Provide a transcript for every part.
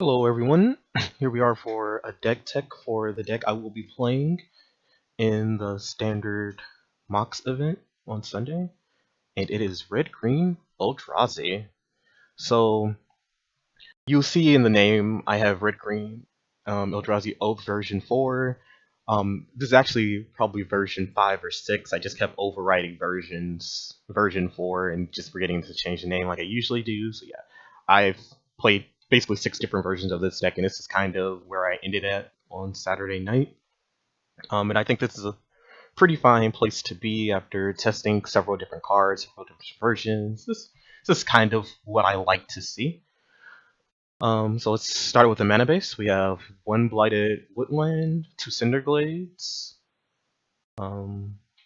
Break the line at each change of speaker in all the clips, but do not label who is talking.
Hello everyone, here we are for a deck tech for the deck I will be playing in the Standard MOCS event on Sunday, and it is Red Green Eldrazi. So you'll see in the name I have Red Green Eldrazi Oath version 4. This is actually probably version 5 or 6. I just kept overwriting version 4 and just forgetting to change the name like I usually do. So yeah, I've played basically 6 different versions of this deck, and this is kind of where I ended at on Saturday night. And I think this is a pretty fine place to be after testing several different cards, several different versions. This is kind of what I like to see. So let's start with the mana base. We have 1 Blighted Woodland, 2 Cinderglades,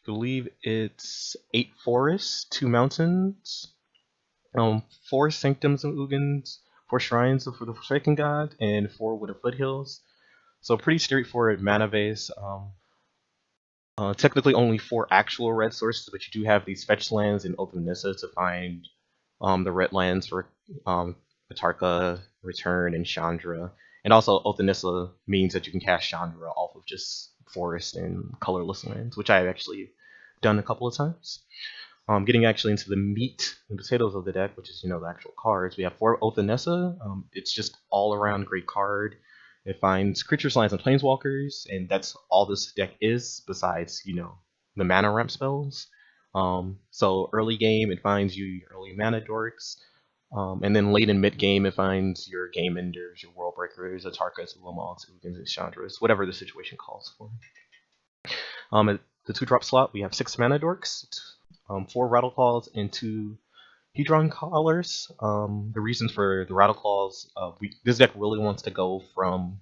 believe it's 8 forests, 2 mountains, 4 Sanctums of Ugins, 4 Shrines of the Forsaken God, and 4 Wooded Foothills. So pretty straightforward mana base. Technically only 4 actual red sources, but you do have these fetch lands in Oath of Nissa to find the red lands for Atarka, Return, and Chandra. And also Oath of Nissa means that you can cast Chandra off of just forest and colorless lands, which I've actually done a couple of times. Getting actually into the meat and potatoes of the deck, which is the actual cards. We have 4 Oath of Nissa. It's just all around great card. It finds creatures, lands, and planeswalkers, and that's all this deck is, besides, the mana ramp spells. So early game, it finds you your early mana dorks, and then late in mid game, it finds your game enders, your world breakers, Atarkas, Lomots, Ugins, and Chandras, whatever the situation calls for. At the 2-drop slot, we have 6 mana dorks, 4 Rattleclaws, and 2 Hedron Collars. The reasons for the Rattleclaws, this deck really wants to go from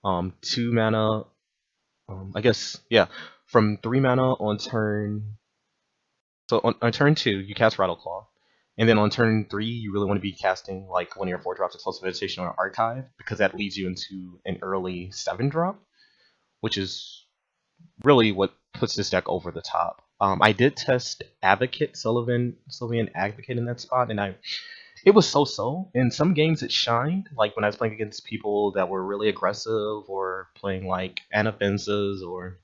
2 mana, from 3 mana on turn. So on turn 2, you cast Rattleclaw, and then on turn 3, you really want to be casting like one of your 4 drops, Explosive Vegetation or Archive, because that leads you into an early 7-drop, which is really what puts this deck over the top. I did test Advocate, Sylvan Advocate in that spot, and it was so-so. In some games it shined, like when I was playing against people that were really aggressive or playing like Anaphenzas or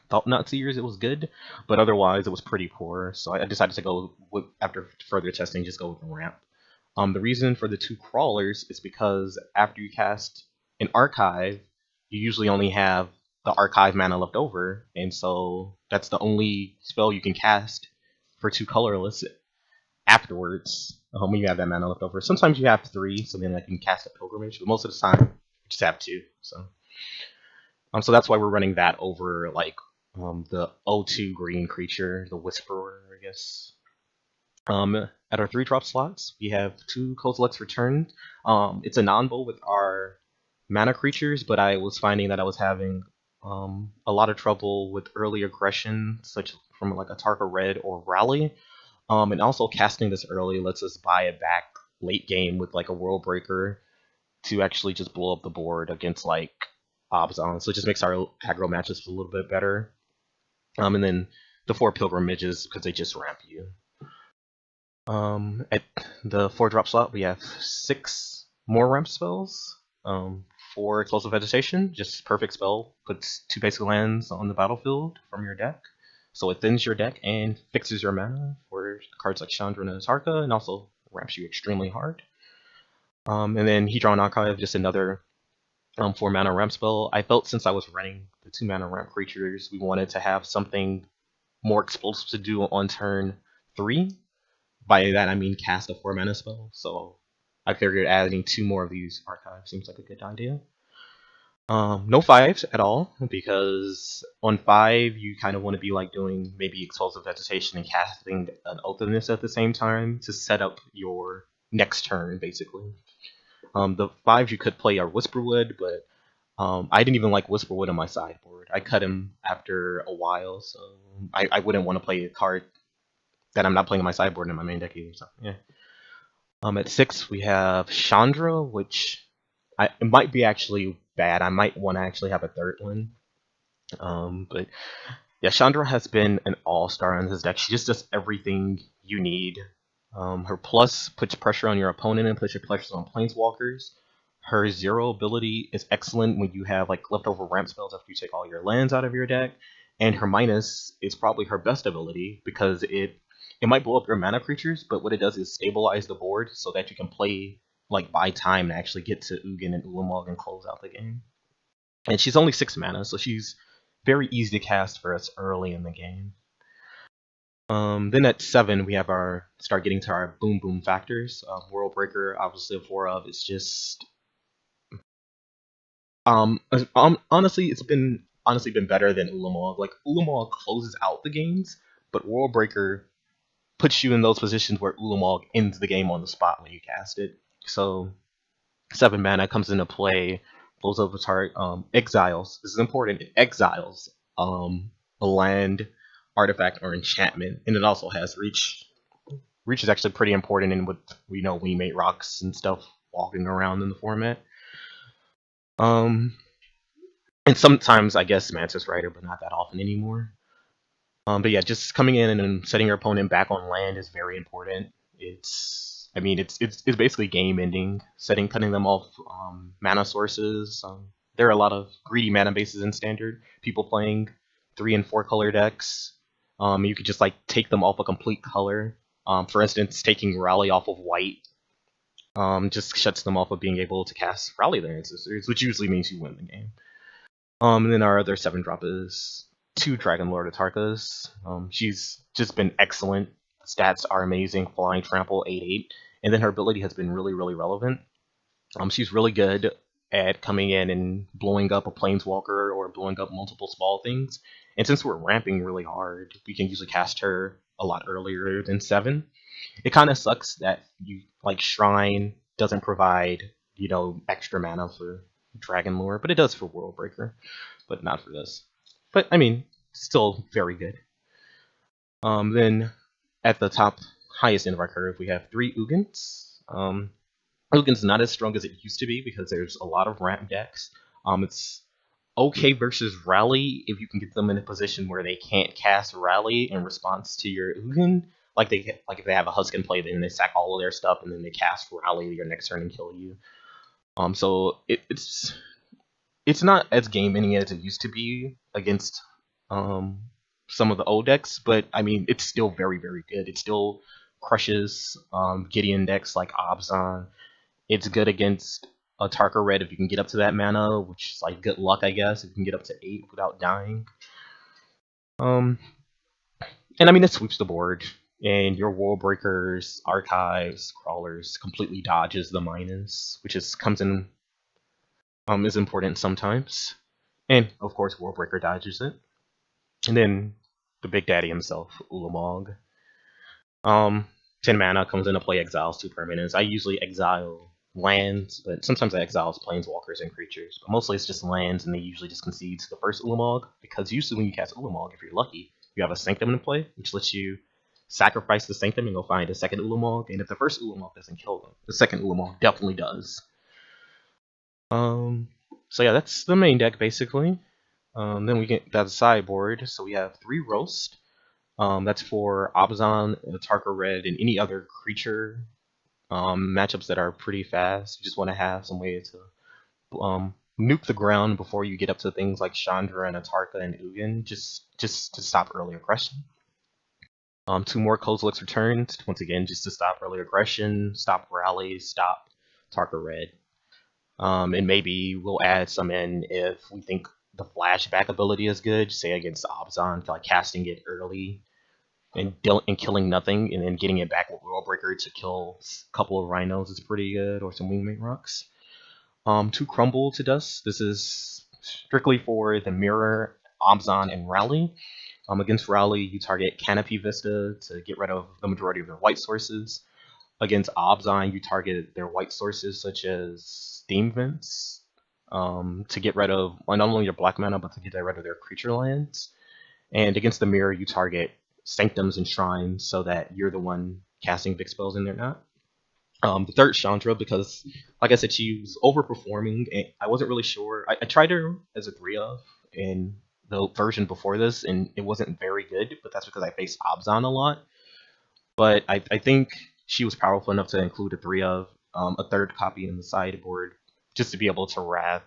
Thought Naziers, it was good, but otherwise it was pretty poor. So I decided to go with, after further testing, just go with the ramp. The reason for the 2 crawlers is because after you cast an Archive, you usually only have the Archive mana left over, and so that's the only spell you can cast for 2 colorless afterwards when you have that mana left over. Sometimes you have 3, so then I can cast a Pilgrimage, but most of the time you just have 2. So that's why we're running that over like the O2 green creature, the Whisperer, I guess. At our 3-drop slots, we have 2 Kozilek's Return. It's a non-bow with our mana creatures, but I was finding that I was having a lot of trouble with early aggression, such from like a Atarka Red or Rally. And also casting this early lets us buy it back late game with like a World Breaker to actually just blow up the board against like Abzan. So it just makes our aggro matches a little bit better. And then the 4 Pilgrimages, because they just ramp you. At the 4-drop slot, we have 6 more ramp spells. 4 Explosive Vegetation, just perfect spell, puts 2 basic lands on the battlefield from your deck. So it thins your deck and fixes your mana for cards like Chandra and Atarka, and also ramps you extremely hard. And then Hedron Archive, just another 4 mana ramp spell. I felt since I was running the 2 mana ramp creatures, we wanted to have something more explosive to do on turn 3. By that I mean cast a 4 mana spell. So I figured adding 2 more of these archives seems like a good idea. No 5s at all, because on 5 you kind of want to be like doing maybe Explosive Vegetation and casting an Oath of Nissa at the same time to set up your next turn, basically. The 5s you could play are Whisperwood, but I didn't even like Whisperwood on my sideboard. I cut him after a while, so I wouldn't want to play a card that I'm not playing on my sideboard in my main deck either. So yeah. At 6 we have Chandra, which it might be actually bad. I might want to actually have a 3rd one. But yeah, Chandra has been an all-star in this deck. She just does everything you need. Her plus puts pressure on your opponent and puts your pressure on planeswalkers. her 0 ability is excellent when you have like leftover ramp spells after you take all your lands out of your deck, and her minus is probably her best ability because it might blow up your mana creatures, but what it does is stabilize the board so that you can play like buy time to actually get to Ugin and Ulamog and close out the game. And she's only 6 mana, so she's very easy to cast for us early in the game. Then at 7, we have start getting to our boom boom factors. World Breaker, obviously a 4 of. It's just honestly, it's been better than Ulamog. Like Ulamog closes out the games, but World Breaker puts you in those positions where Ulamog ends the game on the spot when you cast it. So 7 mana comes into play, blows up a target, exiles. This is important. It exiles a land, artifact, or enchantment, and it also has reach. Reach is actually pretty important in what we know we made rocks and stuff walking around in the format. And sometimes I guess Mantis Rider, but not that often anymore. But yeah, just coming in and setting your opponent back on land is very important. It's basically game ending, cutting them off mana sources. There are a lot of greedy mana bases in Standard. People playing 3 and 4 color decks. You could just like take them off a complete color. For instance, taking Rally off of white just shuts them off of being able to cast Rally their ancestors, which usually means you win the game. And then our other 7-drop is 2 Dragon Lord Atarkas. She's just been excellent. Stats are amazing. Flying, Trample, 8/8. And then her ability has been really, really relevant. She's really good at coming in and blowing up a Planeswalker or blowing up multiple small things. And since we're ramping really hard, we can usually cast her a lot earlier than 7. It kind of sucks that Shrine doesn't provide, extra mana for Dragon Lore, but it does for World Breaker, but not for this. But I mean, still very good. Then at the top, highest end of our curve, we have 3 Ugins. Ugins not as strong as it used to be because there's a lot of ramp decks. It's okay versus Rally if you can get them in a position where they can't cast Rally in response to your Ugin. Like if they have a Husk in play, then they sack all of their stuff and then they cast Rally your next turn and kill you. So it's not as game ending as it used to be against some of the old decks, but I mean it's still very, very good. It still crushes Gideon decks like Abzan. It's good against a Tarka Red if you can get up to that mana, which is like good luck, I guess, if you can get up to 8 without dying. And I mean it sweeps the board, and your World Breakers, Archives, Crawlers completely dodges the minus, which comes in is important sometimes. And of course World Breaker dodges it. And then the big daddy himself, Ulamog. 10 mana comes into play, exiles 2 permanents. I usually exile lands, but sometimes I exile planeswalkers and creatures. But mostly it's just lands, and they usually just concede to the first Ulamog, because usually when you cast Ulamog, if you're lucky, you have a Sanctum in play, which lets you sacrifice the Sanctum and go find a second Ulamog, and if the first Ulamog doesn't kill them, the second Ulamog definitely does. So yeah, that's the main deck basically. Then we get that sideboard, so we have 3 Roast. That's for Abzan, Tarka Red, and any other creature matchups that are pretty fast. You just want to have some way to nuke the ground before you get up to things like Chandra and Atarka and Ugin, just to stop early aggression. 2 more Kozilek's Returns, once again, just to stop early aggression, stop Rally, stop Tarka Red. And maybe we'll add some in if we think the flashback ability is good, say against Abzan, like casting it early and killing nothing, and then getting it back with World Breaker to kill a couple of Rhinos is pretty good, or some Wingmate Rocks. 2 Crumble to Dust. This is strictly for the Mirror, Abzan, and Rally. Against Rally, you target Canopy Vista to get rid of the majority of their white sources. Against Abzan, you target their white sources such as Steam Vents to get rid of not only your black mana, but to get rid of their creature lands. And against the Mirror, you target Sanctums and Shrines so that you're the one casting big spells and they're not. The third Chandra, because like I said, she was overperforming, and I wasn't really sure. I tried her as a 3-of in the version before this, and it wasn't very good, but that's because I faced Abzan a lot. But I think she was powerful enough to include a 3-of, a third copy in the sideboard, just to be able to wrath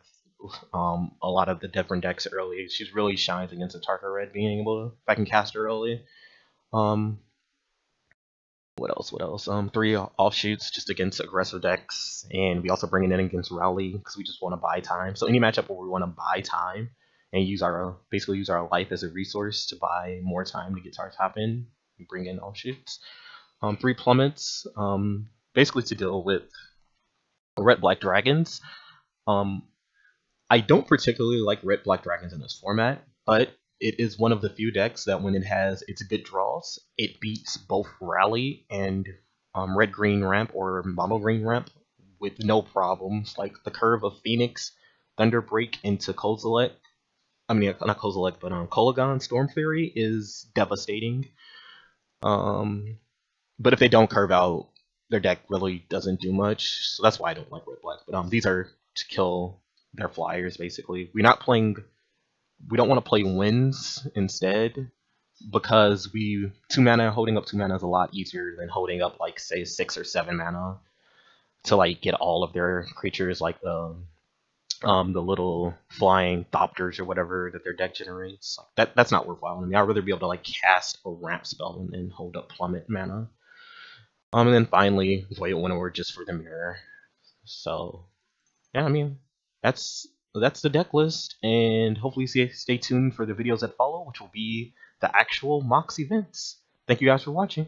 a lot of the different decks early. She really shines against a Tarka Red being able to, if I can cast her early. What else? What else? 3 offshoots just against aggressive decks, and we also bring it in against Rowley because we just want to buy time. So any matchup where we want to buy time and use our basically use our life as a resource to buy more time to get to our top end, we bring in offshoots. 3 plummets, basically to deal with red-black dragons. I don't particularly like red-black dragons in this format, but it is one of the few decks that when it has its good draws, it beats both Rally and red-green ramp or mono-green ramp with no problems. Like the curve of Phoenix, Thunderbreak into Kozilek. I mean, not Kozilek, but Kolagon Storm Fury is devastating. But if they don't curve out, their deck really doesn't do much. So that's why I don't like red-black. But these are to kill their flyers, basically. We don't want to play wins instead, because 2 mana, holding up 2 mana is a lot easier than holding up, like, say, 6 or 7 mana to, like, get all of their creatures, like the little flying Thopters or whatever that their deck generates. That's not worthwhile. I mean, I'd rather be able to, like, cast a ramp spell and hold up plummet mana. And then finally, Void Winnower just for the mirror. So, yeah, I mean, that's the deck list, and hopefully stay tuned for the videos that follow, which will be the actual MOCS events. Thank you guys for watching.